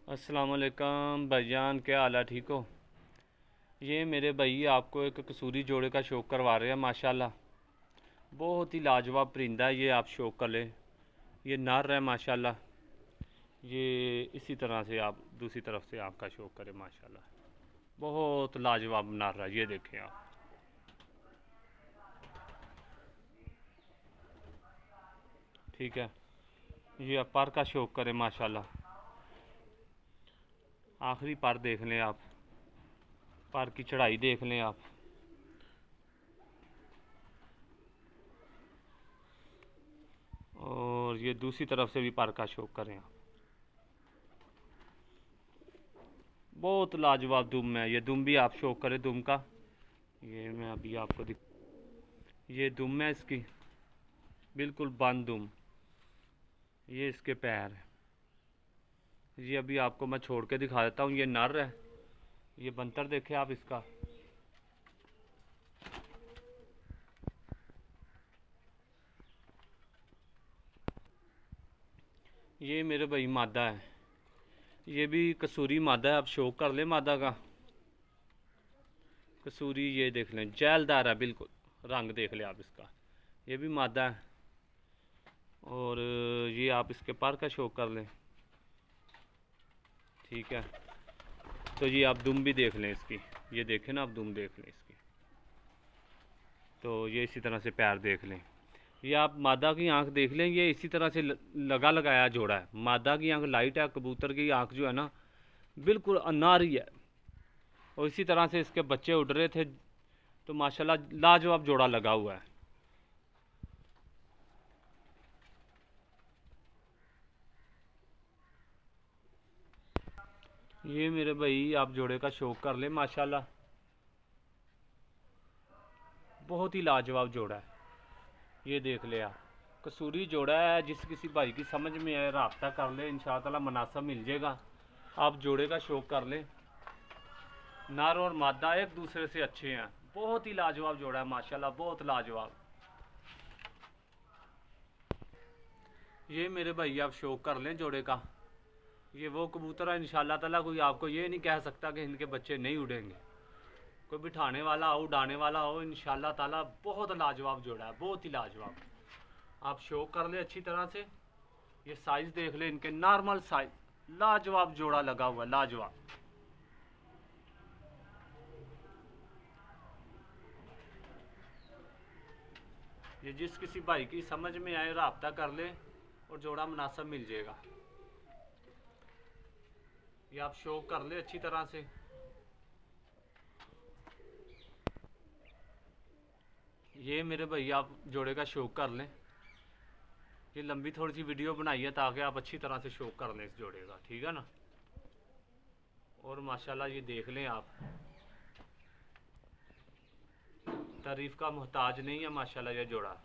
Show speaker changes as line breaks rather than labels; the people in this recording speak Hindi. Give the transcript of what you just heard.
अस्सलाम वालेकुम भाईजान, क्या हाल है? ठीक हो? ये मेरे भाई आपको एक कसूरी जोड़े का शौक करवा रहे हैं। माशाल्लाह बहुत ही लाजवाब परिंदा है ये, आप शौक कर लें। ये नर है माशाल्लाह। ये इसी तरह से आप दूसरी तरफ से आपका शौक करें। माशाल्लाह बहुत लाजवाब नर है, ये देखें आप। ठीक है, ये आप पर का शौक करें माशाल्लाह। आखिरी पर देख लें आप, पर की चढ़ाई देख लें आप। और ये दूसरी तरफ से भी पर का शौक करें आप। बहुत लाजवाब दुम है ये। दुम भी आप शौक करें दुम का। ये मैं अभी आपको ये दुम है इसकी, बिल्कुल बंद दुम। ये इसके पैर है। ये अभी आपको मैं छोड़ के दिखा देता हूँ। ये नर है। ये बंतर देखे आप इसका। ये मेरे भाई मादा है। ये भी कसूरी मादा है, आप शौक कर ले मादा का। कसूरी ये देख लें, जैलदार है बिल्कुल। रंग देख ले आप इसका। ये भी मादा है। और ये आप इसके पर का शौक कर लें। ठीक है, तो ये आप दुम भी देख लें इसकी। ये देखें ना आप, दुम देख लें इसकी। तो ये इसी तरह से पैर देख लें। ये आप मादा की आंख देख लें। ये इसी तरह से लगा लगाया जोड़ा है। मादा की आंख लाइट है, कबूतर की आंख जो है ना बिल्कुल अनारी है। और इसी तरह से इसके बच्चे उड़ रहे थे। तो माशाल्लाह लाजवाब जोड़ा लगा हुआ है। ये मेरे भाई आप जोड़े का शौक कर ले माशाल्लाह। बहुत ही लाजवाब जोड़ा है। ये देख ले आप, कसूरी जोड़ा है। जिस किसी भाई की समझ में आए रब्ता कर ले, इंशाअल्लाह मुनासिब मिल जाएगा। आप जोड़े का शौक कर ले। नर और मादा एक दूसरे से अच्छे हैं। बहुत ही लाजवाब जोड़ा है माशाल्लाह, बहुत लाजवाब। ये मेरे भाई आप शौक कर लें जोड़े का। ये वो कबूतर है, इंशाअल्लाह ताला कोई आपको ये नहीं कह सकता कि इनके बच्चे नहीं उड़ेंगे। कोई बिठाने वाला हो, उड़ाने वाला हो, इंशाअल्लाह ताला बहुत लाजवाब जोड़ा है, बहुत ही लाजवाब। आप शौक कर ले अच्छी तरह से। ये साइज़ देख ले इनके, नॉर्मल साइज। लाजवाब जोड़ा लगा हुआ, लाजवाब। ये जिस किसी भाई की समझ में आए रब्ता कर ले और जोड़ा मुनासिब मिल जाएगा। ये आप शौक कर ले अच्छी तरह से। ये मेरे भाई आप जोड़े का शौक कर लें। ये लंबी थोड़ी सी वीडियो बनाई है ताकि आप अच्छी तरह से शौक कर लें इस जोड़े का, ठीक है ना। और माशाल्लाह ये देख लें आप, तारीफ़ का मोहताज नहीं है माशाल्लाह ये जोड़ा।